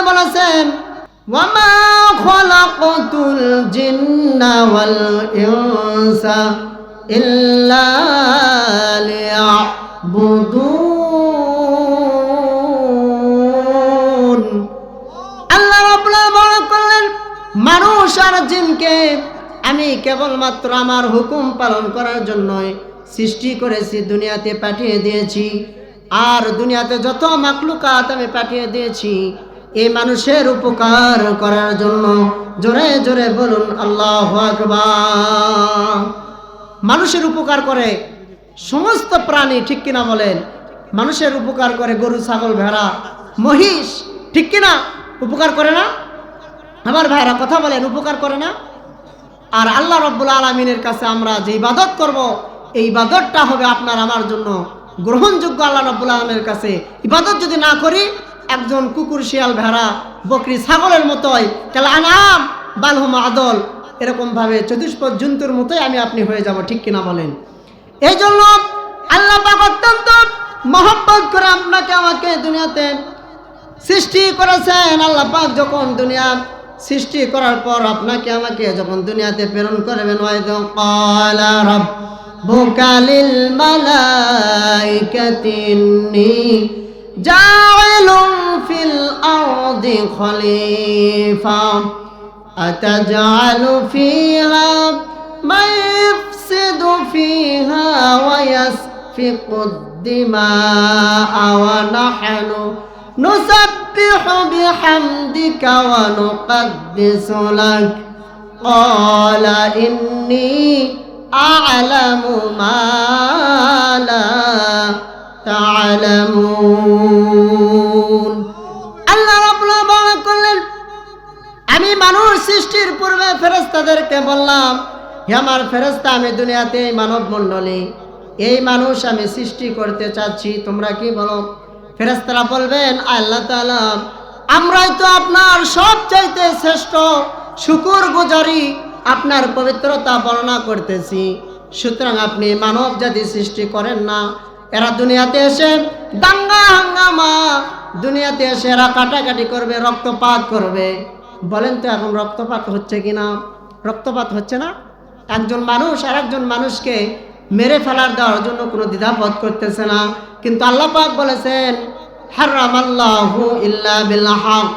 বলেছেন ওয়ামা খালাকাতুল জিন্না ওয়াল ইনসা ইল্লা লিয়াবুদুন। আল্লাহ রাব্বুল আলামিন বলেন মানুষ আর জিনকে আমি কেবলমাত্র আমার হুকুম পালন করার জন্যই সৃষ্টি করেছি, দুনিয়াতে পাঠিয়ে দিয়েছি। আর দুনিয়াতে যত মাখলুকাত আমি পাঠিয়ে দিয়েছি এই মানুষের উপকার করার জন্য। জোরে জোরে বলুন আল্লাহু আকবার। মানুষের উপকার করে সমস্ত প্রাণী, ঠিক কিনা বলেন? মানুষের উপকার করে গরু, ছাগল, ভেড়া, মহিষ, ঠিক কিনা? উপকার করে না? আমার ভাইরা কথা বলেন, উপকার করে না? আর আল্লাহ রাব্বুল আলামিনের কাছে আমরা যে ইবাদত করব এই ইবাদতটা হবে আপনার আমার জন্য গ্রহণযোগ্য। আল্লাহ রাব্বুল আলামিনের কাছে ইবাদত যদি না করি একজন কুকুর, শিয়াল, ভেড়া, বকরি, ছাগলের মতোই, তাহলে আনাম বালহুম আদল, এরকম ভাবে চতুষ্পদ জন্তুর মতোই আমি আপনি হয়ে যাব, ঠিক কিনা বলেন? এই জন্য আল্লাহ পাক অত্যন্ত মহব্বত করে আপনাকে আমাকে দুনিয়াতে সৃষ্টি করেছেন। আল্লাহ পাক যখন দুনিয়া সৃষ্টি করার পর আপনাকে আমাকে যখন দুনিয়াতে প্রেরণ করবেন, ওয়াইযা ক্বালা রাব্বুকা লিল মালাইকাতি ইন্নী জাইলুন ফিল আরদি খলিফা আতাজআলু ফিহা মান ইফসিদু ফিহা ওয়া ইয়াসফিকুদ দিমাআ ওয়া নাহনু নুসাব্বিহু বিহামদিকা ওয়া নুকদ্দিসু লাক ক্বালা ইন্নী আ'লামু মা লা তা'লামুন। আল্লাহ রাব্বুল আলামিন বলেন আমি মানুষ সৃষ্টির পূর্বে ফেরেশতাদেরকে বললাম, হে আমার ফেরেশতা, আমি দুনিয়াতে এই মানব মণ্ডলী, এই মানুষ আমি সৃষ্টি করতে চাচ্ছি, তোমরা কি বলো? ফেরেশতারা বলবেন আল্লাহ তাআলা আমরাই তো আপনার সবচাইতে শ্রেষ্ঠ শুকর গুজারি, আপনার পবিত্রতা বর্ণনা করতেছি। সুতরাং আপনি মানব জাতি সৃষ্টি করেন না। এরা দুনিয়াতে এসে দাঙ্গা হাঙ্গামা, দুনিয়াতে এসে এরা কাটাকাটি করবে, রক্তপাত করবে। বলেন তো এখন রক্তপাত হচ্ছে কিনা? রক্তপাত হচ্ছে না? একজন মানুষ আর একজন মানুষকে মেরে ফেলার দেওয়ার জন্য কোনো দ্বিধাবোধ করতেছে না। কিন্তু আল্লাহ পাক বলেছেন হারামাল্লাহু ইল্লা বিল হক,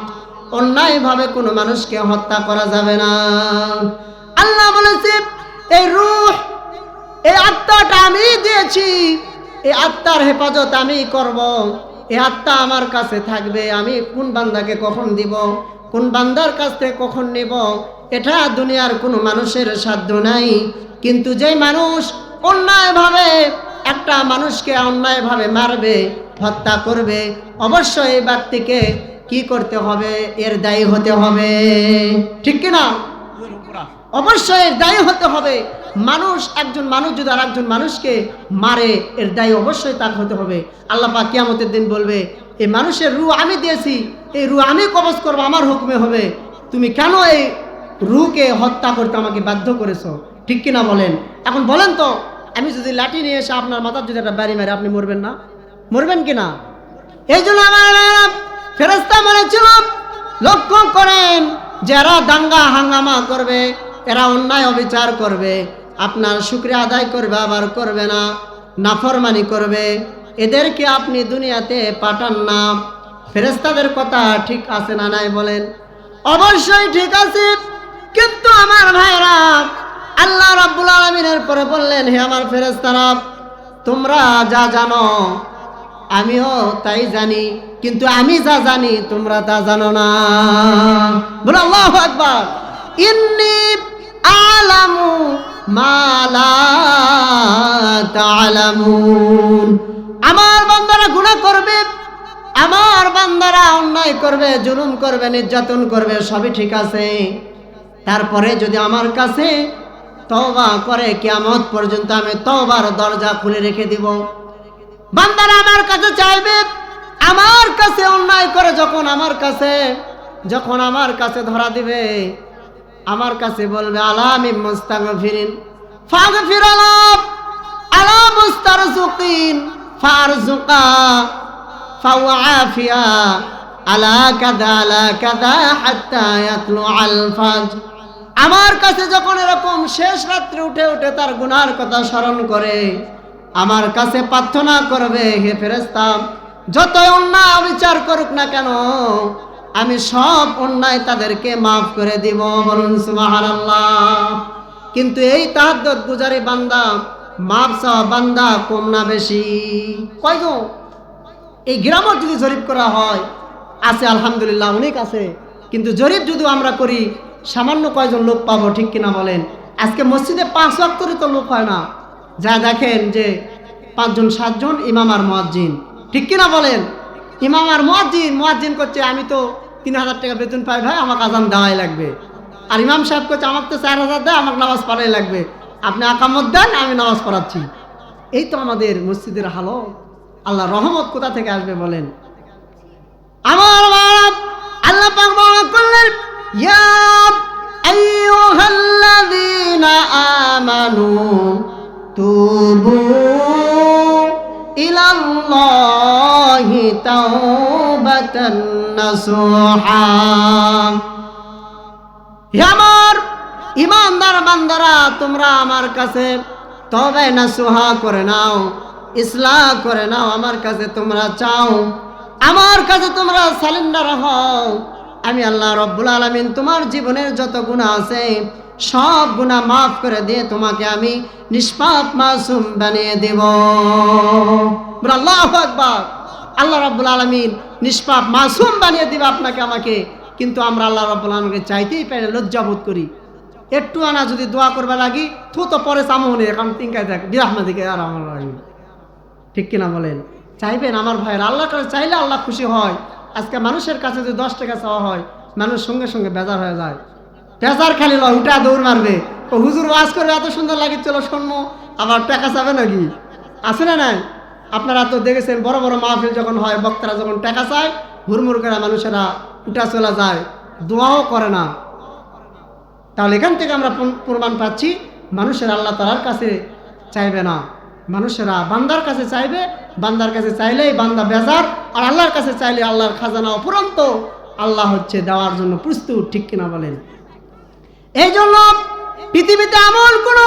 অন্যায়ভাবে কোনো মানুষকে হত্যা করা যাবে না। আল্লাহ বলেছেন এই রূহ, এই আত্মাটা আমি দিয়েছি, এই আত্মার হেফাজত আমি করব, এই আত্মা আমার কাছে থাকবে। আমি কোন বান্দাকে কখন দিব, কোন বান্দার কাছ থেকে কখন নেব, এটা দুনিয়ার কোনো মানুষের সাধ্য নাই। কিন্তু যে মানুষ অন্যায়ভাবে একটা মানুষকে অন্যায়ভাবে মারবে, হত্যা করবে, অবশ্যই এই ব্যক্তিকে কি করতে হবে? এর দায়ী হতে হবে, ঠিক কিনা? অবশ্যই এর দায়ী হতে হবে। মানুষ, একজন মানুষ যদি আর একজন মানুষকে মারে, এর দায়ী অবশ্যই তাকে হতে হবে। আল্লাহ পাক কিয়ামতের দিন বলবে এই মানুষের রূহ আমি দিয়েছি, এই রূহ আমি কবজ করবো, আমার হুকুমে হবে। তুমি কেন এই রূহকে হত্যা করতে আমাকে বাধ্য করেছো, ঠিক কিনা বলেন? এখন বলেন তো, আমি যদি লাঠি নিয়ে এসে আপনার মাথার যদি একটা বাড়ি মারে, আপনি মরবেন না? মরবেন কিনা? এই জন্য আমার ফেরেশতা বলেছিল লক্ষ্য করেন, যারা দাঙ্গা হাঙ্গামা করবে, এরা অন্যায় অবিচার করবে, আপনার শুকরিয়া আদায় করবে আবার করবে না, নাফরমানি করবে, এদেরকে আপনি দুনিয়াতে পাঠান না। ফেরেশতাদের কথা ঠিক আছে না নাই বলেন? অবশ্যই ঠিক আছে। কিন্তু আমার ভাইরা, আল্লাহ রাব্বুল আলামিনের পরে বললেন হে আমার ফেরেশতারা, তোমরা যা জানো আমিও তাই জানি, কিন্তু আমি যা জানি তোমরা তা জানো না। বলো আল্লাহু আকবার। ইন্নী আ'লামু মা লা তা'লামুন। আমার বান্দারা গুনাহ করবে, আমার বান্দারা অন্যায় করবে, জুলুম করবে, নির্যাতন করবে, সবই ঠিক আছে। তারপরে যদি আমার কাছে তওবা করে, কিয়ামত পর্যন্ত আমি তওবার দরজা খুলে রেখে দিব। বান্দারা আমার কাছে চাইবে, আমার কাছে অন্যায় করে যখন আমার কাছে ধরা দিবে, আমার কাছে বলবে আলা মিন মুস্তাগফিরিন ফাগফির আলা মুস্তারযুকিন ফারযুকা ফাওয়াফিয়া আলা কাদা হাত্তা ইয়াতলু আল ফাজর। আমার কাছে যখন এরকম শেষ রাত্রে উঠে উঠে তার গুনার কথা স্মরণ করে আমার কাছে প্রার্থনা করবে, হে ফেরেশতা যত অন্যায় বিচার করুক না কেন আমি সব অন্যায় তাদেরকে মাফ করে দিব। বলুন সুবহানাল্লাহ। কিন্তু এই তাহাজ্জুদ গুজারি বান্দা, মাফ চাওয়া বান্দা কম না বেশি? কয়জন? এই গ্রামত যদি জরিপ করা হয় আছে আলহামদুলিল্লাহ অনেক আছে, কিন্তু জরিপ যদি আমরা করি সামান্য কয়জন লোক পাবো, ঠিক কিনা বলেন? আজকে মসজিদে 5 ওয়াক্তরই তো লোক হয় না, যা দেখেন যে 5 জন 7 জন ইমাম আর মুয়াজ্জিন, ঠিক কিনা বলেন? ইমাম আর মুয়াজ্জিন করছে আমি তো 3000 টাকা বেতন পাই ভাই, আমাকে আজান দেওয়াই লাগবে। আর ইমাম সাহেব করছে আমাকে তো 4000 দেয়, আমাকে নামাজ পড়াই লাগবে, আপনি আকামত দেন আমি নামাজ পড়াচ্ছি। এই তো আমাদের মসজিদের হালত। আল্লাহ রহমত কোথা থেকে আসবে বলেন? আমার আল্লাহ পাক বর্ণনা করলেন, ইয়া আইয়ুহাল্লাযীনা আমানু তুবু ইলাল্লাহি তাওবাতান নাসুহা। হে আমার ঈমানদার বান্দারা, তোমরা আমার কাছে তওবা নাসুহা করে নাও, ইসলাহ করে নাও, আমার কাছে তোমরা চাও, আমার কাছে তোমরা সারেন্ডার হও। আমি আল্লাহ রাব্বুল আলামিন তোমার জীবনের যত গুনাহ আছে সব গুনাহ মাফ করে দিয়ে তোমাকে আমি নিষ্পাপ মাসুম বানিয়ে দেব। আল্লাহু আকবার। আল্লাহ রাব্বুল আলামিন নিষ্পাপ মাসুম বানিয়ে দিবে আপনাকে আমাকে। কিন্তু আমরা আল্লাহ রাব্বুল আলামিনকে চাইতেই পারি, লজ্জা বোধ করি। একটু আনা যদি দোয়া করবা লাগি তো পরে সামনে এখন তিনকায় দেখ বিরহমাদিকে আর আমার লাগি, ঠিক কিনা বলেন? চাইবেন আমার ভাইয়ের, আল্লাহর কাছে চাইলে আল্লাহ খুশি হয়। আজকে মানুষের কাছে যদি 10 টাকা চাওয়া হয় মানুষ সঙ্গে সঙ্গে বেজার হয়ে যায়, বেজার খালি লয় উঠা দৌড় মারবে। ও হুজুর ওয়াজ করবে এত সুন্দর লাগে, চলো শুনবো, আবার টাকা চাবে নাকি? আছে না নাই? আপনারা তো দেখেছেন বড় বড় মাহফিল যখন হয়, বক্তারা যখন টাকা চায় হুড়মুড় করে মানুষেরা উঠা চলে যায়, দোয়াও করে না। তাহলে এখান থেকে আমরা প্রমাণ পাচ্ছি মানুষের আল্লাহ তাআলার কাছে চাইবে না, মানুষেরা বান্দার কাছে চাইবে। বান্দার কাছে চাইলেই বান্দা বেজার, আর আল্লাহর কাছে চাইলে আল্লাহর খাজানা অফুরন্ত, আল্লাহ হচ্ছে দেওয়ার জন্য প্রস্তুত, ঠিক কিনা বলেন? এই জন্য পৃথিবীতে এমন কোন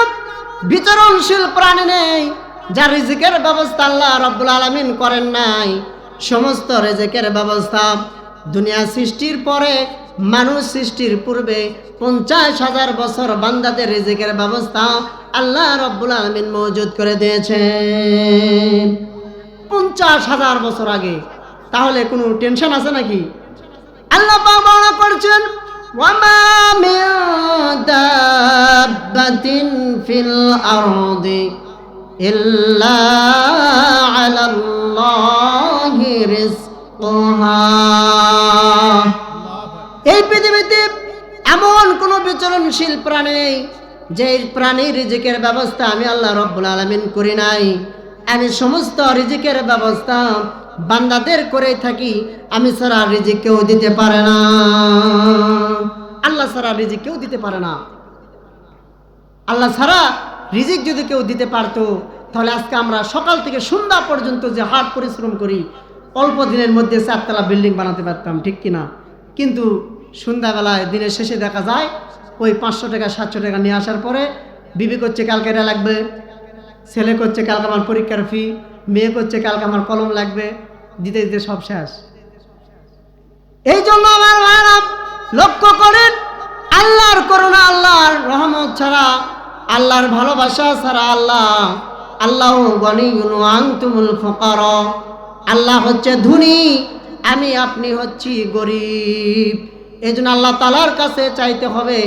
বিচরণশীল প্রাণী নেই যার রিজিকের ব্যবস্থা আল্লাহ রাব্বুল আলামিন করেন নাই। সমস্ত রিজিকের ব্যবস্থা দুনিয়া সৃষ্টির পরে, মানুষ সৃষ্টির পূর্বে 50,000 বছর বান্দাদের রিজিকের ব্যবস্থা আল্লাহ রাব্বুল আলামিন মওজুদ করে দিয়েছেন 50,000 বছর আগে। তাহলে কোনো টেনশন আছে নাকি? আল্লাহ পাক বর্ণনা করছেন, ওয়ামা মিন দাব্বাতিন ফিল আরদি ইল্লা আলাল্লাহি রিজকুহা। এই পৃথিবীতে এমন কোন বিচরণশীল প্রাণী নেই যে প্রাণীর রিজিকের ব্যবস্থা আমি আল্লাহ রাব্বুল আলামিন করি নাই। আমি সমস্ত রিজিকের ব্যবস্থা বান্দাদের করে থাকি, আমি ছাড়া রিজিক কেউ দিতে পারে না। আল্লাহ ছাড়া রিজিক কেউ দিতে পারে না। আল্লাহ ছাড়া রিজিক যদি কেউ দিতে পারতো তাহলে আজকে আমরা সকাল থেকে সন্ধ্যা পর্যন্ত যে হাট পরিশ্রম করি অল্প দিনের মধ্যে 4 তলা বিল্ডিং বানাতে পারতাম, ঠিক কিনা? কিন্তু সন্ধ্যাবেলায় দিনের শেষে দেখা যায় ওই 500 টাকা 700 টাকা নিয়ে আসার পরে বিবি করছে কালকে এটা লাগবে, ছেলে করছে কালকে আমার পরীক্ষার ফি, মেয়ে করছে কালকে আমার কলম লাগবে, দিতে দিতে সব শেষ। এই জন্য আমার ভাইরা লক্ষ্য করেন, আল্লাহর করুণা, আল্লাহর রহমত ছাড়া, আল্লাহর ভালোবাসা ছাড়া আল্লাহ গনিয়ুন ওয়া আনতুমুল ফুকারা। আল্লাহ হচ্ছে ধনী, আমি আপনি হচ্ছি গরিব। এই জন্য আল্লাহ তাআলার কাছে চাইতে হবে।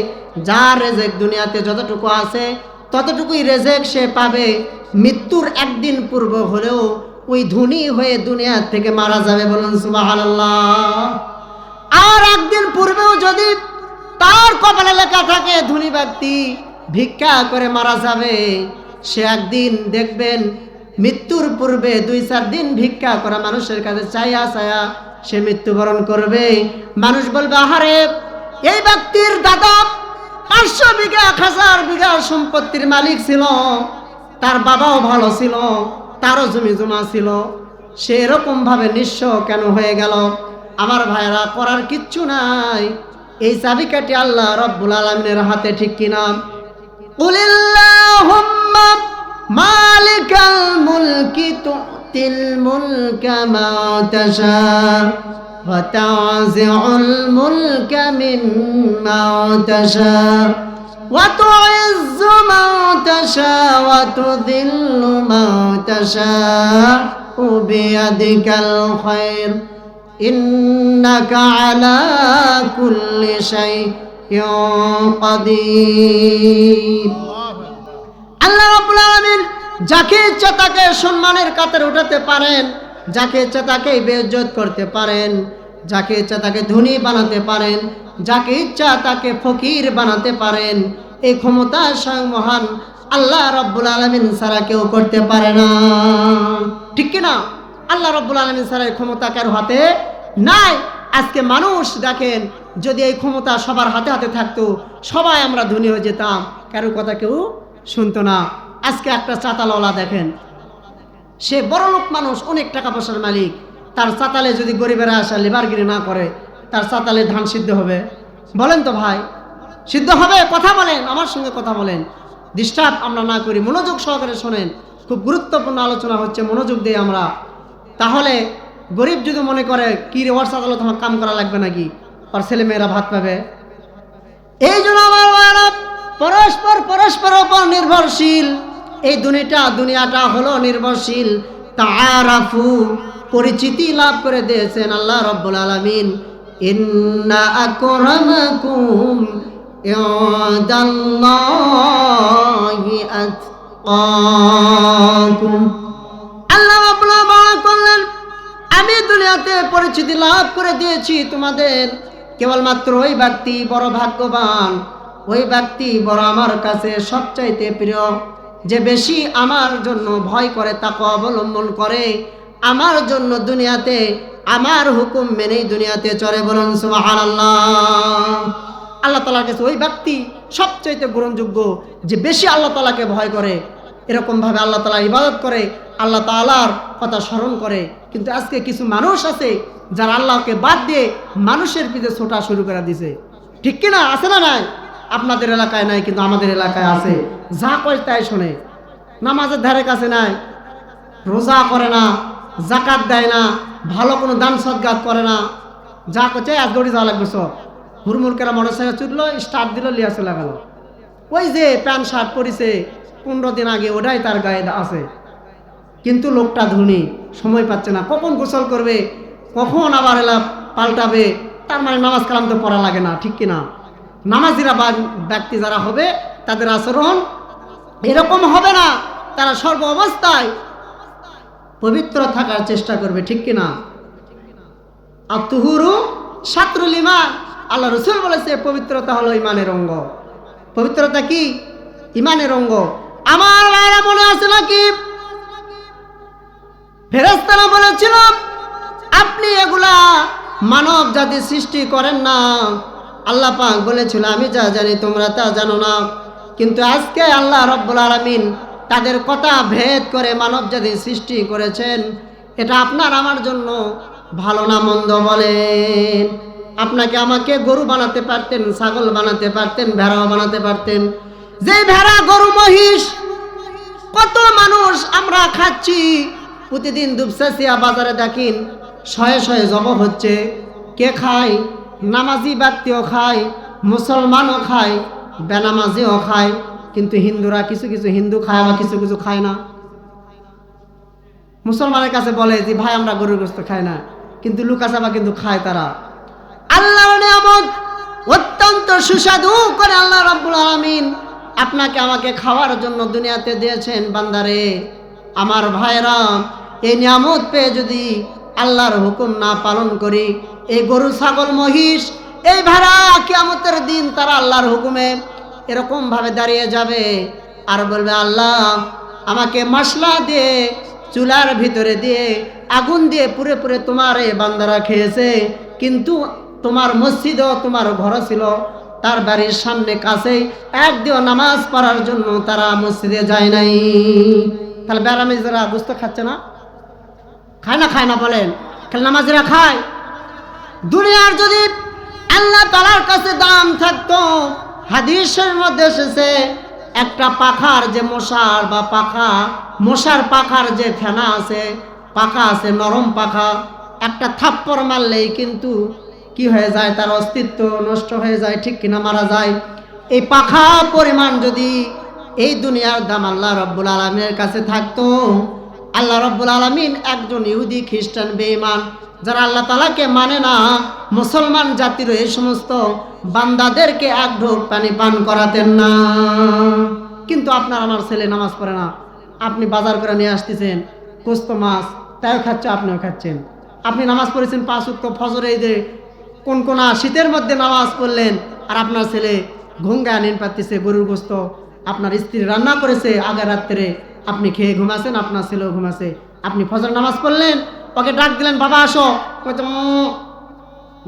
যার রেজেক দুনিয়াতে যতটুকু আছে ততটুকুই রেজেক সে পাবে। মৃত্যুর একদিন পূর্ব হলেও ওই ধনী হয়ে দুনিয়া থেকে মারা যাবে, বলুন সুবহানাল্লাহ। আর একদিন পূর্বেও যদি তার কপালে লেখা থাকে ধনী ব্যক্তি ভিক্ষা করে মারা যাবে, সে একদিন দেখবেন মৃত্যুর পূর্বে 2-4 দিন ভিক্ষা করা মানুষের কাছে চাইয়া সে মৃত্যুবরণ করবে। মানুষ বলবে, আহারে এই ব্যক্তির দাদা 500 বিঘা 1000 বিঘা সম্পত্তির মালিক ছিল, তার বাবাও ভালো ছিল, তারও জমি জমা ছিল, সে এরকম ভাবে নিঃস্ব কেন হয়ে গেল? আমার ভাইরা করার কিচ্ছু নাই, এই চাবিকাঠি আল্লাহ রব্বুল আলামিনের হাতে, ঠিক কিনা? কুলিল্লাহুম্মা মালিকাল মুলকি তুতিল মুলকা মা তাশা ওয়া তানজিউল মুলকা মিম্মা তাশা ওয়া তুইজ্জু মা তাশা ওয়া তুযিল্লু মা তাশা বিয়াদিকাল খায়র ইন্নাকা আলা কুল্লি শাইইন কাদির। আল্লাহ রাব্বুল আলামিন যাকে ইচ্ছা তাকে সম্মানের কাতারে উঠাতে পারেন, যাকে ইচ্ছা তাকে বেইজ্জত করতে পারেন, যাকে ইচ্ছা তাকে ধনী বানাতে পারেন, যাকে ইচ্ছা তাকে ফকির বানাতে পারেন। এই ক্ষমতা স্বয়ং মহান আল্লাহ রাব্বুল আলামিন ছাড়া কেউ করতে পারে না, ঠিক কিনা? আল্লাহ রাব্বুল আলামিন ছাড়া এই ক্ষমতা কারো হাতে নাই। আজকে মানুষ দেখেন, যদি এই ক্ষমতা সবার হাতে হাতে থাকতো, সবাই আমরা ধনী হয়ে যেতাম, কারো কথা কেউ শুনতো না। আজকে একটা চাতালওয়ালা দেখেন, সে বড় লোক মানুষ, অনেক টাকা পয়সার মালিক, তার চাতালে যদি গরিবেরা আসা লেবারগিরি না করে, তার চাতালে ধান সিদ্ধ হবে? বলেন তো ভাই, সিদ্ধ হবে? কথা বলেন, আমার সঙ্গে কথা বলেন, ডিস্টার্ব আমরা না করি, মনোযোগ সহকারে শোনেন, খুব গুরুত্বপূর্ণ আলোচনা হচ্ছে, মনোযোগ দিই আমরা। তাহলে গরিব যদি মনে করে কি রে, ওর চাতালে তোমার কাম করা লাগবে নাকি, আর ছেলে মেয়েরা ভাত পাবে? এই জন্য আমার পরস্পর পরস্পরের উপর নির্ভরশীল। এই দুনিয়াটা হলো নির্ভরশীল। তাআরাফু, পরিচিতি লাভ করে দিয়েছেন আল্লাহ রাব্বুল আলামিন। ইন্না আকরামাকুম ইনদাল্লাহি আতকাকুম। আল্লাহ রাব্বুল আলামিন বললেন, আমি দুনিয়াতে পরিচিতি লাভ করে দিয়েছি তোমাদের, কেবলমাত্র ওই ব্যক্তি বড় ভাগ্যবান, ওই ব্যক্তি বড় আমার কাছে সবচাইতে প্রিয়, যে বেশি আমার জন্য ভয় করে, তাকওয়া অবলম্বন করে, আমার জন্য দুনিয়াতে আমার হুকুম মেনেই দুনিয়াতে চলে। বলুন সুবহানাল্লাহ। আল্লাহ তাআলার কাছে ওই ব্যক্তি সবচাইতে গ্রহণযোগ্য, যে বেশি আল্লাহ তাআলাকে ভয় করে, এরকম ভাবে আল্লাহ তাআলা ইবাদত করে, আল্লাহ তাআলার কথা স্মরণ করে। কিন্তু আজকে কিছু মানুষ আছে যারা আল্লাহকে বাদ দিয়ে মানুষের পিছে ছোটা শুরু করে দিছে, ঠিক কিনা? আছে না নাই? আপনাদের এলাকায় নাই, কিন্তু আমাদের এলাকায় আছে। যা কয় তাই শোনে, নামাজের ধারে কাছে নাই, রোজা করে না, জাকাত দেয় না, ভালো কোনো দান সদকাত করে না, যা করছে আজ দৌড়ি যাওয়া লাগবে সব। হুড়মুড়কেরা মোটরসাইকেল ছুটলো, স্টার্ট দিল, লিয়া চলে গেল। ওই যে প্যান্ট শার্ট পরিছে 15 দিন আগে, ওটাই তার গায়ে আছে, কিন্তু লোকটা ধনী, সময় পাচ্ছে না, কখন গোসল করবে, কখন আবার এলা পাল্টাবে। তার মানে নামাজ কালাম তো পড়া লাগে না, ঠিক কিনা? নামাজিরা বা ব্যক্তি যারা হবে, তাদের আচরণ এরকম হবে না। তারা সর্ব অবস্থায় পবিত্র থাকার চেষ্টা করবে, ঠিক কিনা? আত-তুহুরু শাতরুল ঈমান। আল্লাহ রাসূল বলেছে পবিত্রতা হলো ঈমানের অঙ্গ। পবিত্রতা কি? ঈমানের অঙ্গ। আমার ভাইরা মনে আছে নাকি ফেরেশতারা বলেছিল, আপনি এগুলা মানব জাতি সৃষ্টি করেন না। আল্লাহ পাক বলেছিল, আমি যা জানি তোমরা তা জানো না। কিন্তু আজকে আল্লাহ রাব্বুল আলামিন তাদের কথা ভেদ করে মানব জাতি সৃষ্টি করেছেন। এটা আপনার আমার জন্য ভালো না মন্দ বলেন? আপনাকে আমাকে গরু বানাতে পারতেন, ছাগল বানাতে পারতেন, ভেড়াও বানাতে পারতেন। যে ভেড়া, গরু, মহিষ কত মানুষ আমরা খাচ্ছি, প্রতিদিন দুপচাচিয়া বাজারে দেখেন শয়ে শয়ে জবাই হচ্ছে। কে খায়? নামাজি ব্যক্তিও খায়, মুসলমানও খায়, বেনামাজিও খায়। কিন্তু হিন্দুরা, কিছু কিছু হিন্দু খায়, আবার কিছু কিছু খায় না। মুসলমানের কাছে বলে যে ভাই আমরা গরুর গোশত খাই না, কিন্তু লুকাচাপা কিন্তু খায় তারা। আল্লাহর নিয়ামত অত্যন্ত সুস্বাদু করে আল্লাহ রাব্বুল আলামিন আপনাকে আমাকে খাওয়ার জন্য দুনিয়াতে দিয়েছেন। বান্দারে, আমার ভাইরা, এই নিয়ামত পেয়ে যদি আল্লাহর হুকুম না পালন করি, এই গরু, ছাগল, মহিষ, এই ভেড়া কিয়ামতের দিন তারা আল্লাহর হুকুমে এরকম ভাবে দাঁড়িয়ে যাবে আর বলবে, আল্লাহ আমাকে মশলা দিয়ে চুলার ভিতরে দিয়ে আগুন দিয়ে পুরে পুরে তোমার এই বান্দারা খেয়েছে, কিন্তু তোমার মসজিদও তোমার ঘর ছিল, তার বাড়ির সামনে কাছেই একদিন নামাজ পড়ার জন্য তারা মসজিদে যায় নাই। তাহলে বেরামিজরা গোশত খাচ্ছে না? খায় না? খায় না? বলেন। খালি নামাজিরা খায়? দুনিয়ার যদি আল্লাহ তাআলার কাছে দাম থাকতো, হাদিসের মধ্যে এসেছে একটা পাখার যে মশার বা পাখা, মশার পাখার যে ফেনা আছে, পাখা আছে নরম পাখা, একটা থাপ্পড় মারলেই কিন্তু কি হয়ে যায়, তার অস্তিত্ব নষ্ট হয়ে যায়, ঠিক কিনা, মারা যায়। এই পাখা পরিমাণ যদি এই দুনিয়ার দাম আল্লাহ রব্বুল আলামিনের কাছে থাকতো, আল্লাহ রব্বুল আলামিন একজন ইহুদি খ্রিস্টান বেঈমান যারা আল্লাহ তাআলাকে মানে না, মুসলমান জাতির এই সমস্ত বান্দাদেরকে এক ঢোক পানি পান করাতেন না। কিন্তু আপনার আমার ছেলে নামাজ পড়ে না, আপনি বাজার করে নিয়ে আসতেছেন গোস্ত মাছ, তাইও খাচ্ছে, আপনিও খাচ্ছেন। আপনি নামাজ পড়েছেন 5 ওয়াক্ত ফজরে, এই যে কোন শীতের মধ্যে নামাজ পড়লেন, আর আপনার ছেলে ঘুঙ্গা নিন পাতিছে গরুর গোস্ত, আপনার স্ত্রী রান্না করেছে আগের রাত্রে, আপনি খেয়ে ঘুমাছেন, আপনার ছেলেও ঘুমাছে। আপনি ফজর নামাজ পড়লেন, ওকে ডাক দিলেন, বাবা আসো,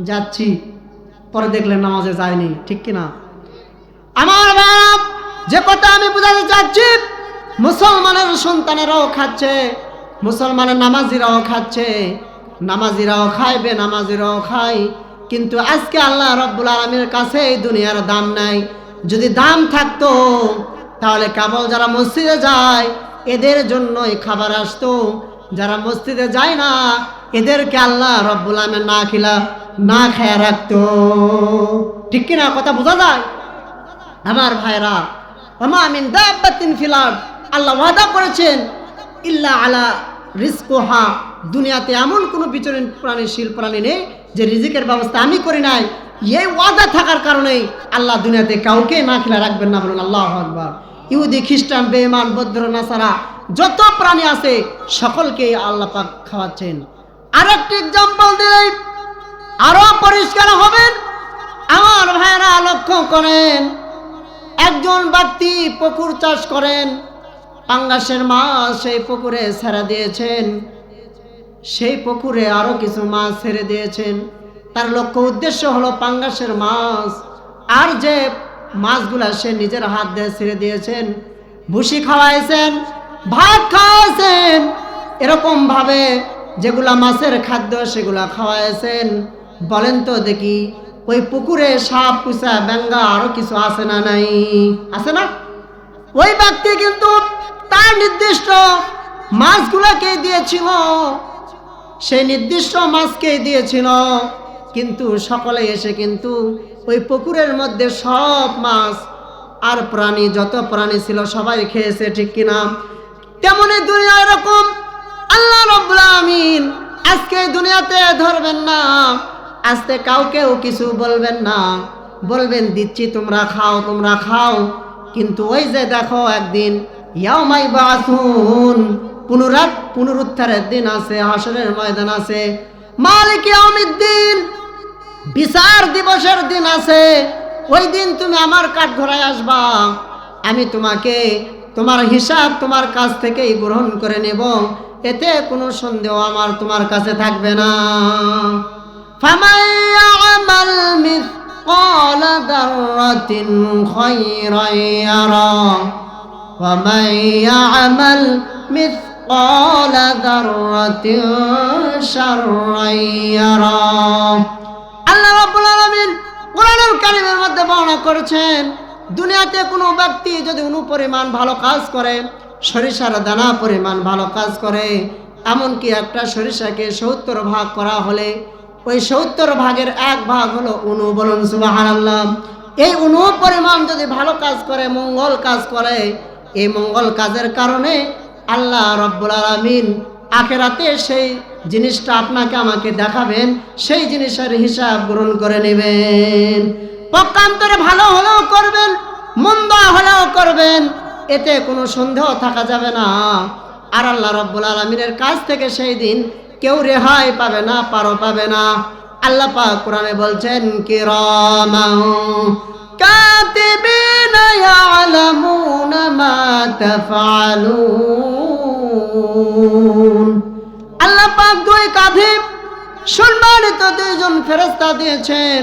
যাচ্ছি, পরে দেখলেন নামাজে যায়নি, ঠিক কিনা? আমার বাপ, যে কথা আমি বুঝাতে চাচ্ছি, মুসলমানের সন্তানেরাও খাচ্ছে, মুসলমানের নামাজিরাও খাচ্ছে, নামাজিরাও খাইবে, নামাজিরাও খায়, কিন্তু আজকে আল্লাহ রব্বুল আলামিনের কাছে এই দুনিয়ার দাম নাই। যদি দাম থাকতো তাহলে কেবল যারা মসজিদে যায় এদের জন্যই খাবার আসতো, যারা মসজিদে যায় না এদেরকে আল্লাহ রব্বুল আলামিন না খায়া রাখতো, ঠিক কিনা? কথা বোঝা যায়? আমার ভাইরা, ওমা মিন দাব্বাতিন ফিল আরদ, আল্লাহ ওয়াদা করেছেন ইল্লা আলা রিজকুহা, দুনিয়াতে এমন কোনো বিচরণ প্রাণীশীল প্রাণী নেই যে রিজিকের ব্যবস্থা আমি করি নাই। এই ওয়াদা থাকার কারণেই আল্লাহ দুনিয়াতে কাউকে না খেলা রাখবেন না, বলুন আল্লাহু আকবার। ইহুদি খ্রিস্টান বেঈমান বৌদ্ধ নাসারা যত প্রাণী আছে সকলকে আল্লাহ পাক খাওয়াচ্ছেন। আরেকটি এক্সাম্পল দিলেই আরো পরিষ্কার হবেন। আমার ভাইরা লক্ষ্য করেন, একজন ব্যক্তি পুকুর চাষ করেন, পাঙ্গাসের মাছ সেই পুকুরে ছেড়ে দিয়েছেন, সেই পুকুরে আরো কিছু মাছ ছেড়ে দিয়েছেন। তার লক্ষ্য উদ্দেশ্য হলো পাঙ্গাসের মাছ, আর যে মাছগুলা সে নিজের হাত দিয়ে ছেড়ে দিয়েছেন, ভুসি খাওয়াইছেন, ভাত খাওয়াইছেন, এরকম ভাবে যেগুলা মাছের খাদ্য সেগুলা খাওয়াইছেন। বলেন তো দেখি, ওই পুকুরে সাপ, কুচা, ব্যাঙ্গা আরো কিছু আছে না নাই? আছে না? ওই ব্যক্তি কিন্তু তার নির্দিষ্ট মাছগুলাকে দিয়েছিল, সেই নির্দিষ্ট মাছকে দিয়েছিল, কিন্তু সকলে এসে কিন্তু ওই পুকুরের মধ্যে সব মাছ আর প্রাণী, যত প্রাণী ছিল সবাই খেয়েছে, ঠিক কিনা? তেমনি দুনিয়া এরকম, আল্লাহ রাব্বুল আলামিন আজকে দুনিয়াতে ধরবেন না, আজকে কাউকেও কিছু বলবেন না, বলবেন দিচ্ছি তোমরা খাও, তোমরা খাও। কিন্তু ওই যে দেখো একদিন ইয়াউমাই বাসুন, পুনরুত্থানের দিন আছে, হাসরের ময়দান আছে, মালিক ইয়াউমিদ্দিন, বিচার দিবসের দিন আছে। ওই দিন তুমি আমার কাঠগড়ায় আসবা, আমি তোমাকে তোমার হিসাব তোমার কাছ থেকেই গ্রহণ করে নেব, এতে কোনো সন্দেহ আমার তোমার কাছে থাকবে না। ফামান ইয়ামাল মিসকাল দাররাতিন খায়রান ইয়ারা ওয়া মান ইয়ামাল মিসকাল দাররাতিন শাররান ইয়ারা। আল্লাহ রাব্বুল আলামিন কোরআনুল কারীমের মধ্যে বর্ণনা করেছেন, দুনিয়াতে কোনো ব্যক্তি যদি অনুপরিমাণ ভালো কাজ করে, সরিষার দানা পরিমাণ ভালো কাজ করে, এমনকি একটা সরিষাকে 70 ভাগ করা হলে ওই 70 ভাগের 1 ভাগ হলো উনু, বলুন সুবহানাল্লাহ। এই উনু পরিমাণ যদি ভালো কাজ করে, মঙ্গল কাজ করে, এই মঙ্গল কাজের কারণে আল্লাহ রাব্বুল আলামিন আখিরাতে সেই জিনিসটা আপনাকে আমাকে দেখাবেন, সেই জিনিসের হিসাব গ্রহণ করে নেবেন। পক্ষান্তরে ভালো হলেও করবেন, মন্দ হলেও করবেন, এতে কোনো সন্দেহ থাকা যাবে না। আর আল্লাহ রাব্বুল আলামিনের কাছ থেকে সেই দিন কেউ রেহাই পাবে না, পারও পাবে না। আল্লাহ পাক কোরআনে বলছেন, কিরামান কাতিবিনা ইয়ালামুনা মা তাফআলুন। আল্লাহ পাক 2 কাঁধে সম্মানিত 2জন ফেরেশতা দিয়েছেন,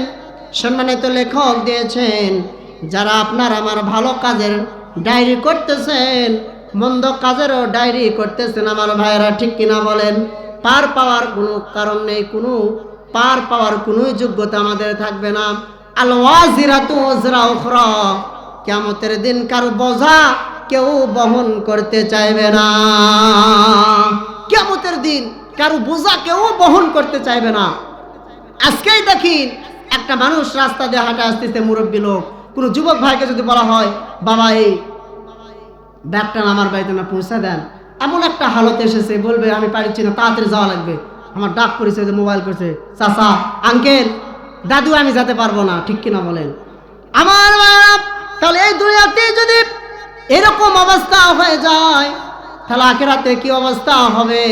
সম্মানিত লেখক দিয়েছেন, যারা আপনার আমার ভালো কাজের ডায়েরি করতেছেন, মন্দ কাজেরও ডায়েরি করতেছেন। আমার ভাইয়েরা, ঠিক কিনা বলেন? পার পাওয়ার কোনো কারণ নেই, কোনো পার পাওয়ার কোনো যোগ্যতা আমাদের থাকবে না। আল ওয়াজিরাতু ওজরা উখরা, কিয়ামতের দিন কারো বোঝা কেউ বহন করতে চাইবে না। কিয়ামতের দিন কারো বোঝা কেউ বহন করতে চাইবে না। আজকেই দেখেন একটা মানুষ রাস্তা দিয়ে হাঁটা আসতেছে, মুরব্বী লোক, কোনো যুবক ভাইকে যদি বলা হয় বাবা এই ব্যাগটা আমার বাড়িতে না পৌঁছে দেন, এমন একটা হালত এসেছে, বলবে আমি পারছি না, তাড়াতাড়ি যাওয়া লাগবে, আমার ডাক পরিচয় মোবাইল করছে, চাচা আঙ্কেল দাদু আমি যেতে পারবো না, ঠিক কিনা বলেন? আমার তাহলে এই দুনিয়াতে যদি এরকম অবস্থা হয়ে যায়, তাহলে আখিরাতে কি অবস্থা হবে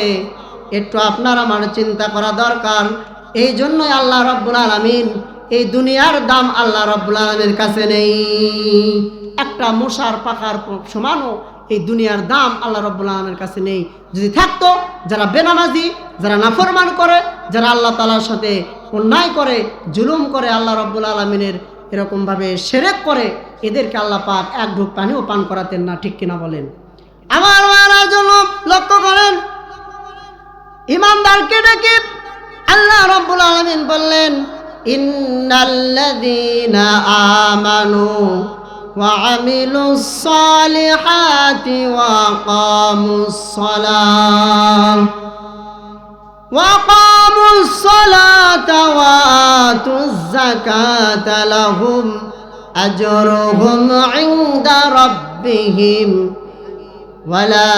একটু আপনার আমার চিন্তা করা দরকার। এই জন্যই আল্লাহ রাব্বুল আলামিন, এই দুনিয়ার দাম আল্লাহ রাব্বুল আলামিনের কাছে নেই। একটা মশার পাখার সমানও এই দুনিয়ার দাম আল্লাহ রাব্বুল আলামিনের কাছে নেই। যদি থাকতো, যারা বেনামাজি, যারা নাফরমান করে, যারা আল্লাহ তাআলার সাথে অন্যায় করে, জুলুম করে, আল্লাহ রাব্বুল আলামিনের এরকমভাবে শিরক করে, এদেরকে আল্লাহ পাক এক ঢোক পানিও পান করাতেন না, ঠিক কিনা বলেন? আমার মারা জন্য লক্ষ্য করেন, ইমানদারকে ডেকে আল্লাহ রাব্বুল আলামিন বললেন ইন্নাল্লাযীনা আমানু ওয়া আমিলুস সালিহাতি ওয়া আকামুস সালাতা ওয়া আতুজ যাকাতা লাহুম আজরুহুম ইনদা রাব্বিহিম ওয়ালা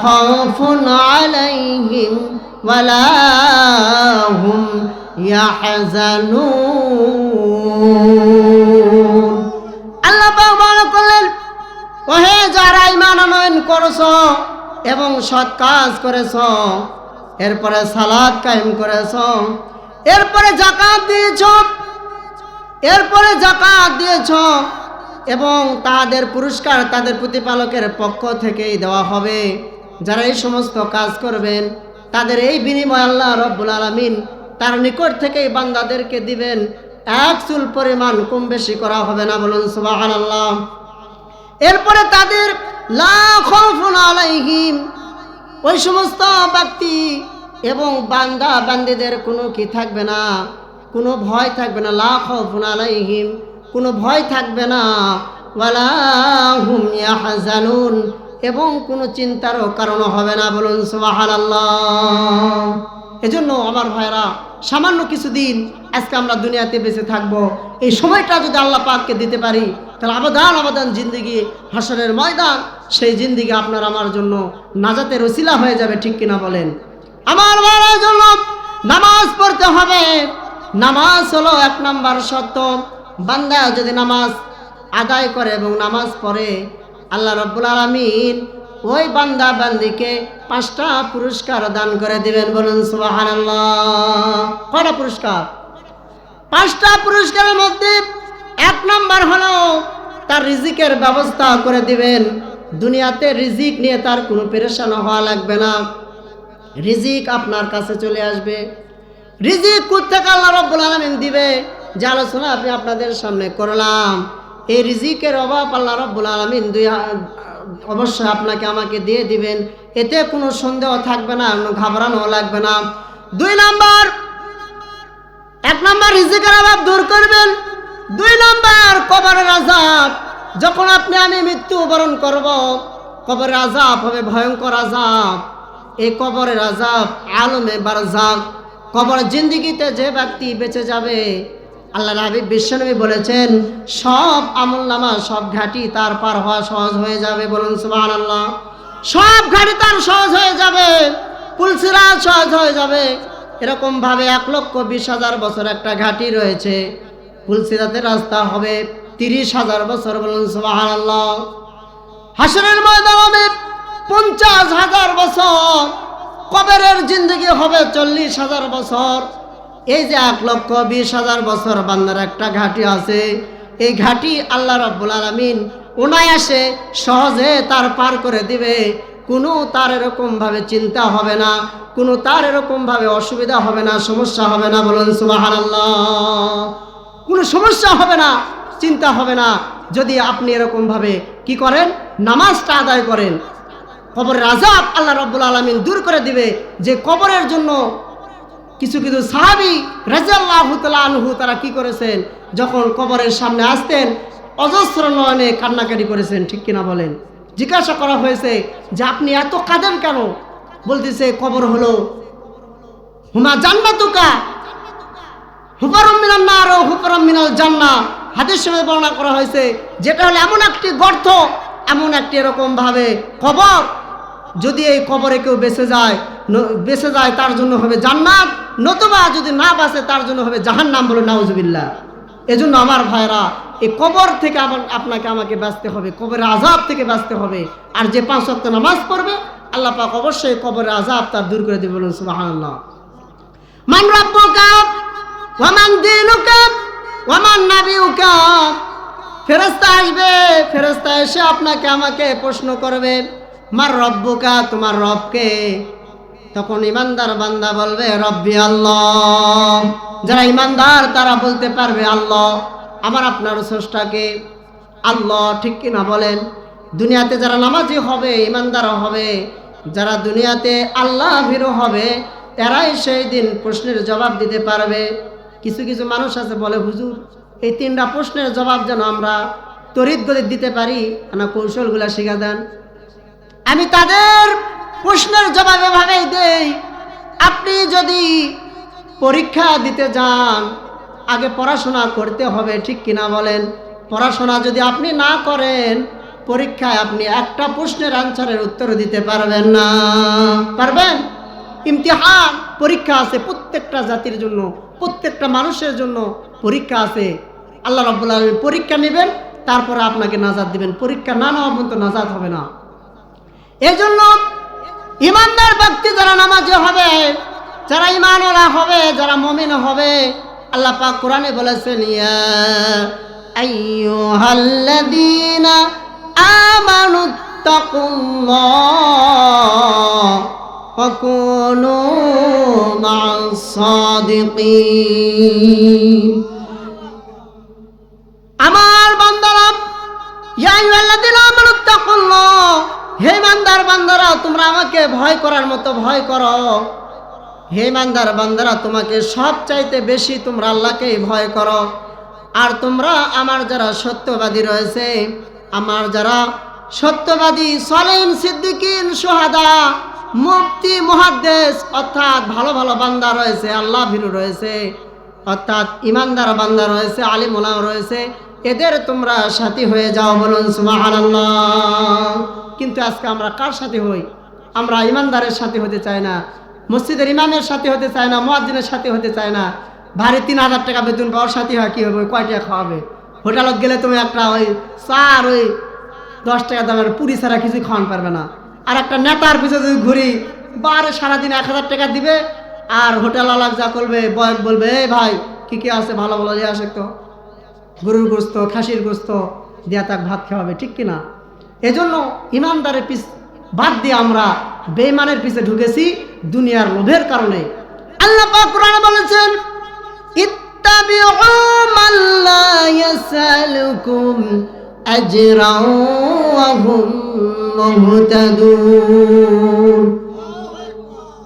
খাউফুন আলাইহিম ওয়ালা হুম ইয়াহজানুন। আল্লাহ পাক বর্ণনা করলেন, ওহে যারা ঈমান আনয়ন করেছো এবং সৎ কাজ করেছো, এরপরে সালাত কায়েম করেছো, এরপরে যাকাত দিয়েছো, এবং তাদের পুরস্কার তাদের প্রতিপালকের পক্ষ থেকেই দেওয়া হবে। যারা এই সমস্ত কাজ করবেন তাদের এই বিনিময় আল্লাহ রাব্বুল আলামিন তার নিকট থেকেই বান্দাদেরকে দিবেন, এক চুল পরিমাণ কম বেশি করা হবে না, বলুন সুবহানাল্লাহ। এরপরে তাদের লা খাউফুন আলাইহিম, ওই সমস্ত ব্যক্তি এবং বান্দা বান্দীদের কোনো কি থাকবে না, কোনো ভয় থাকবে না, লা খাউফুন আলাইহিম, কোনো ভয় থাকবে না, ওয়ালা হুম ইয়াহজানুন, এবং কোনো চিন্তারও কারণ হবে না, বলুন সুবহানাল্লাহ। এজন্য আমার ভাইরা, সামান্য কিছুদিন আজকে আমরা দুনিয়াতে বেঁচে থাকবো, এই সময়টা যদি আল্লাহ পাককে দিতে পারি, তাহলে আবাদান জিন্দেগি, হাসরের ময়দান, সেই জিন্দেগি আপনার আমার জন্য নাজাতের ওসিলা হয়ে যাবে, ঠিক কিনা বলেন? আমার ভাইরা জন্য নামাজ পড়তে হবে। নামাজ হলো এক নাম্বার সত্য। বান্দা যদি নামাজ আদায় করে এবং নামাজ পড়ে, আল্লাহ রাব্বুল আলামিন ওই বান্দা বান্দিকে 5টা পুরস্কার দান করে দিবেন, বলুন সুবহানাল্লাহ। কয়টা পুরস্কার? 5টা পুরস্কারের মধ্যে 1 নাম্বার হলো তার রিজিকের ব্যবস্থা করে দিবেন। দুনিয়াতে রিজিক নিয়ে তার কোনো পেরেশান হওয়া লাগবে না, রিজিক আপনার কাছে চলে আসবে। রিজিক কোত্থেকে আল্লাহ রাব্বুল আলামিন দিবে, যে আলোচনা আমি আপনাদের সামনে করলাম, এই রিজিকের অভাব আল্লাহ রাব্বুল আলামিন অবশ্যই আপনাকে আমাকে দিয়ে দিবেন, এতে কোনো সন্দেহ থাকবে না, ঘাবড়ানো লাগবে না। 2 নাম্বার, 1 নাম্বার রিজিকের অভাব দূর করবেন। 2 নাম্বার কবরের আযাব। যখন আপনি আমি মৃত্যুবরণ করব, কবরের আযাব হবে ভয়ঙ্কর আযাব। এই কবরের আযাব আলমে বারযাক, কবরের জিন্দেগিতে যে ব্যক্তি বেঁচে যাবে, আল্লাহ হাবিব বিশ্বনবী বলেছেন সব আমলনামা, সব ঘাটি তার পার হওয়া সহজ হয়ে যাবে, বলুন সুবহানাল্লাহ। সব ঘাটি তার সহজ হয়ে যাবে, পুলসিরাত সহজ হয়ে যাবে। এরকম ভাবে 1,20,000 বছর একটা ঘাটি রয়েছে, পুলসিরাতের রাস্তা হবে 30,000 বছর, বলুন সুবহানাল্লাহ। হাসরের ময়দান হবে 50,000 বছর, কবরের জিন্দেগি হবে 40,000 বছর। এই যে 1,20,000 বছর বান্দার একটা ঘাটি আছে, এই ঘাটি আল্লাহ রাব্বুল আলামিন অনায়াসে সহজে তার পার করে দিবে। কোনো তার এরকম ভাবে চিন্তা হবে না, কোনো তার এরকম ভাবে অসুবিধা হবে না, সমস্যা হবে না, বলুন সুবহানাল্লাহ। কোনো সমস্যা হবে না, চিন্তা হবে না, যদি আপনি এরকম ভাবে কি করেন, নামাজটা আদায় করেন। কবরের আযাব আল্লাহ রাব্বুল আলামিন দূর করে দিবে। যে কবরের জন্য কিছু কিছু সাহাবী রাদিয়াল্লাহু তাআলা আনহু তারা কি করেছেন, যখন কবরের সামনে আসতেন অজস্র নয়নে কান্নাকাটি করেছেন, ঠিক কিনা বলেন? জিজ্ঞাসা করা হয়েছে যে আপনি এত কাঁদেন কেন? বলতেছে কবর হলো হুমা জান্নাতুকা হুফারুম মিনান নার ও হুফারুম মিনাল জান্নাহ। হাদিসে বর্ণনা করা হয়েছে যেটা হলো এমন একটি গর্ত, এমন একটি এরকম ভাবে কবর, যদি এই কবরে কেউ বেঁচে যায় তার জন্য হবে জান্নাত, নতুবা যদি না বাঁচে তার জন্য হবে জাহান্নাম। বলে নাউজুবিল্লাহ। এজন্য আমার ভাইরা, এই কবর থেকে আপনাকে আমাকে বাঁচতে হবে, কবরের আযাব থেকে বাঁচতে হবে। আর যে 5 ওয়াক্ত নামাজ পড়বে আল্লাহ পাক অবশ্যই কবরের আযাব তার দূর করে দেবে। বলুন সুবহানাল্লাহ। মান রাব্বুকা ওয়া মান দীনুকা ওয়া মান নাবিয়ুকা। ফেরেশতা আসবে, ফেরেশতা এসে আপনাকে আমাকে প্রশ্ন করবে মার রব্বুকা, তোমার রবকে? তখন ইমানদার বান্দা বলবে রব্বি আল্লাহ। যারা ইমানদার তারা বলতে পারবে আল্লাহ, আমার আপনার স্রষ্টাকে আল্লাহ, ঠিক কিনা বলেন? দুনিয়াতে যারা নামাজি হবে, ইমানদার হবে, যারা দুনিয়াতে আল্লাহ ভীরু হবে, এরাই সেই দিন প্রশ্নের জবাব দিতে পারবে। কিছু কিছু মানুষ আছে বলে হুজুর এই 3টা প্রশ্নের জবাব যেন আমরা তড়িৎ গতিতে দিতে পারি, না কৌশলগুলা শিখা দেন। আমি তাদের প্রশ্নের জবাব এভাবেই দেই, আপনি যদি পরীক্ষা দিতে যান আগে পড়াশোনা করতে হবে, ঠিক কিনা বলেন? পড়াশোনা যদি আপনি না করেন পরীক্ষায় আপনি একটা প্রশ্নের আনসারের উত্তর দিতে পারবেন না। পারবেন? ইমতিহান, পরীক্ষা আছে প্রত্যেকটা জাতির জন্য, প্রত্যেকটা মানুষের জন্য পরীক্ষা আছে। আল্লাহ রাব্বুল আলামিন পরীক্ষা নেবেন, তারপরে আপনাকে নাজাত দিবেন। পরীক্ষা না নেওয়া পর্যন্ত নাজাত হবে না। এজন্য ইমানদার ব্যক্তি যারা নামাজি হবে, যারা ঈমানওয়ালা হবে, যারা মুমিন হবে, আল্লাহ পাক কোরআনে বলেছেন ইয়া আইয়ুহাল্লাযীনা আমানুত্তাকুল্লাহ ওয়া কুনু মা'আস সাদিকিন। আমার বান্দারা, ইয়া আইয়ুহাল্লাযীনা আমানুত্তাকুল্লাহ, হে ইমানদার বান্দারা তোমরা আমাকে ভয় করার মতো ভয় করো। হে ইমানদার বান্দারা তোমাকে সব চাইতে বেশি তোমরা আল্লাহকেই ভয় করো। আর তোমরা আমার যারা সত্যবাদী রয়েছে, আমার যারা সত্যবাদী সালেহিন, সিদ্দিকিন, শুহাদা, মুফতি, মুহাদ্দিস, অর্থাৎ ভালো ভালো বান্দা রয়েছে, আল্লাহ ভীরু রয়েছে, অর্থাৎ ইমানদার বান্দা রয়েছে, আলিম ওলামা রয়েছে, এদের তোমরা সাথী হয়ে যাও। বলুন সুবহানাল্লাহ। কিন্তু আজকে আমরা কার সাথে হই? আমরা ইমানদারের সাথে হতে চাই না, মসজিদের ইমামের সাথে হতে চায় না, মুয়াজ্জিনের সাথে হতে চায় না। ভারী 3000 টাকা বেতন পাওয়ার সাথে হয় কি হবে? কয় টাকা খাওয়াবে? হোটেলত গেলে তুমি একটা ওই চার ওই 10 টাকা দামের পুরি ছাড়া কিছু খাওয়ান পারবে না। আর একটা নেতার পিছনে যদি ঘুরি বারে সারাদিন 1000 টাকা দিবে, আর হোটেলওয়ালা যা করবে বলবে এই ভাই কি কি আছে ভালো ভালো দিয়ে আসে, তো গরুর গোস্ত, খাসির গোস্ত দিয়া তাক ভাত খাওয়াবে, ঠিক কিনা? এজন্য ইমানদারের পিছ বাদ দিয়ে আমরা বেঈমানের পিছে ঢুকেছি দুনিয়ার লোভের কারণে। আল্লাহ পাক কোরআনে বলেছেন ইত্তাবিউ মান লা ইয়াসালুকুম আজরান ওয়া হুম মুহতাদুন।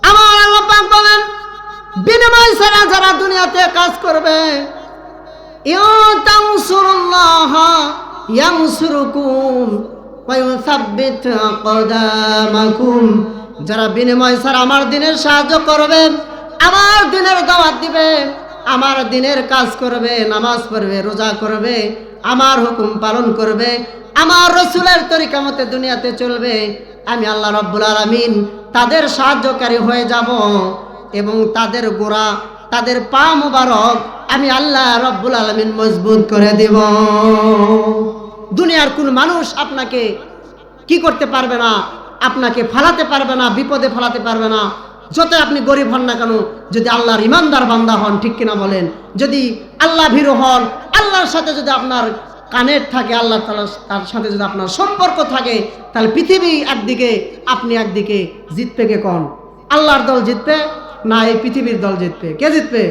আমার আল্লাহ পাক বলেন বিনিময় ছাড়া যারা দুনিয়াতে কাজ করবে, ইয়ানসুরুল্লাহ ইয়ানসুরুকুম ওয়া ইউসাব্বিত আকদামাকুম। যারা বিনিময় ছাড়া আমার দিনের সাহায্য করবে, আমার দিনের দাওয়াত দিবে, আমার দিনের কাজ করবে, নামাজ পড়বে, রোজা করবে, আমার হুকুম পালন করবে, আমার রাসূলের তরিকা মতে দুনিয়াতে চলবে, আমি আল্লাহ রাব্বুল আলামিন তাদের সাহায্যকারী হয়ে যাব এবং তাদের গোড়া, তাদের পা মুবারক আমি আল্লাহ রাব্বুল আলামিন মজবুত করে দেব। দুনিয়ার কোন মানুষ আপনাকে কি করতে পারবে না, আপনাকে ফালাতে পারবে না, বিপদে ফালাতে পারবে না। যত আপনি গরিব হন না কেন, যদি আল্লাহর ইমানদার বান্দা হন, ঠিক কিনা বলেন? যদি আল্লাহ ভীরু হন, আল্লাহর সাথে যদি আপনার কানেক্ট থাকে, আল্লাহ তার সাথে যদি আপনার সম্পর্ক থাকে, তাহলে পৃথিবী একদিকে আপনি একদিকে, জিতবে কে? কোন আল্লাহর দল জিতবে না এই পৃথিবীর দল জিতবে? কে জিতবে?